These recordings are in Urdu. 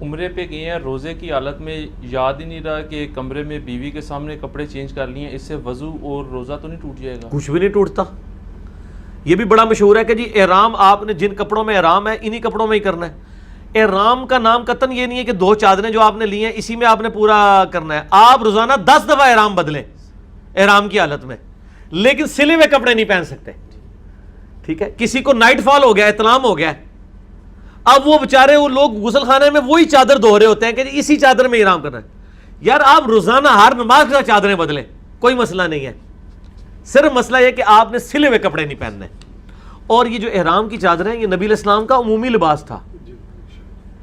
عمرے پہ گئے ہیں، روزے کی حالت میں یاد ہی نہیں رہا کہ کمرے میں بیوی کے سامنے کپڑے چینج کر لیے، اس سے وضو اور روزہ تو نہیں ٹوٹ جائے گا؟ کچھ بھی نہیں ٹوٹتا. یہ بھی بڑا مشہور ہے کہ جی احرام آپ نے جن کپڑوں میں احرام ہے انہی کپڑوں میں ہی کرنا ہے. احرام کا نام قطعاً یہ نہیں ہے کہ 2 چادریں جو آپ نے لی ہیں اسی میں آپ نے پورا کرنا ہے. آپ روزانہ 10 دفعہ احرام بدلیں احرام کی حالت میں، لیکن سلے ہوئے کپڑے نہیں پہن سکتے. ٹھیک ہے، کسی کو نائٹ فال ہو گیا، احتلام ہو گیا، اب وہ بیچارے وہ لوگ غسل خانے میں وہی چادر دھو رہے ہوتے ہیں کہ اسی چادر میں احرام کرنا ہے. یار آپ روزانہ ہر نماز کے ساتھ چادریں بدلیں، کوئی مسئلہ نہیں ہے. صرف مسئلہ یہ کہ آپ نے سلے ہوئے کپڑے نہیں پہننے. اور یہ جو احرام کی چادریں یہ نبی علیہ السلام کا عمومی لباس تھا.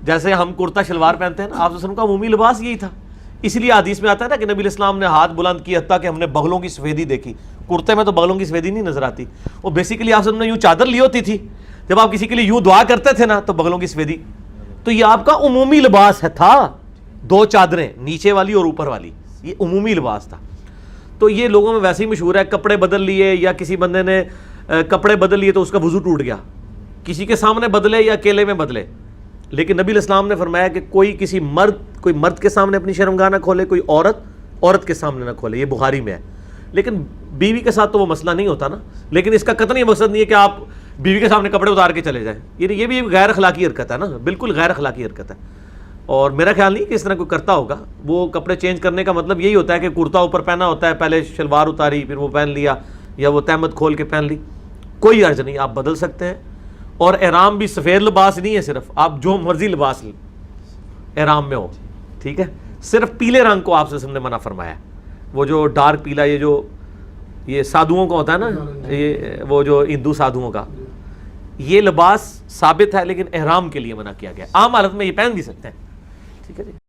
جیسے ہم کرتا شلوار پہنتے ہیں نا، آپ صلی اللہ علیہ وسلم کا عمومی لباس یہی تھا. اس لیے حدیث میں آتا ہے نا کہ نبی علیہ السلام نے ہاتھ بلند کیا حتیٰ کہ ہم نے بغلوں کی سفیدی دیکھی. کرتے میں تو بغلوں کی سفیدی نہیں نظر آتی. وہ بیسیکلی آپ صلی اللہ علیہ وسلم نے یوں چادر لی ہوتی تھی، جب آپ کسی کے لیے یوں دعا کرتے تھے نا تو بغلوں کی سفیدی. تو یہ آپ کا عمومی لباس ہے تھا، 2 چادریں نیچے والی اور اوپر والی، یہ عمومی لباس تھا. تو یہ لوگوں میں ویسے ہی مشہور ہے، کپڑے بدل لیے یا کسی بندے نے کپڑے بدل لیے تو اس کا وضو ٹوٹ گیا. کسی کے سامنے بدلے یا اکیلے میں بدلے. لیکن نبی علیہ السلام نے فرمایا کہ کوئی مرد کے سامنے اپنی شرمگاہ نہ کھولے، کوئی عورت کے سامنے نہ کھولے. یہ بخاری میں ہے. لیکن بیوی کے ساتھ تو وہ مسئلہ نہیں ہوتا نا. لیکن اس کا قطعی مقصد نہیں ہے کہ آپ بیوی کے سامنے کپڑے اتار کے چلے جائیں. یہ بھی غیر اخلاقی حرکت ہے نا، بالکل غیر اخلاقی حرکت ہے. اور میرا خیال نہیں کہ اس طرح کوئی کرتا ہوگا. وہ کپڑے چینج کرنے کا مطلب یہی ہوتا ہے کہ کرتا اوپر پہنا ہوتا ہے، پہلے شلوار اتاری پھر وہ پہن لیا، یا وہ تہمت کھول کے پہن لی. کوئی حرج نہیں، آپ بدل سکتے ہیں. اور احرام بھی سفید لباس نہیں ہے، صرف آپ جو مرضی لباس احرام میں ہو. ٹھیک ہے، صرف پیلے رنگ کو آپ سے نے منع فرمایا ہے. وہ جو ڈارک پیلا، یہ سادھوؤں کا ہوتا ہے نا، یہ وہ جو ہندو سادھوؤں کا، یہ لباس ثابت ہے لیکن احرام کے لیے منع کیا گیا. عام حالت میں یہ پہن بھی سکتے ہیں. ٹھیک ہے جی.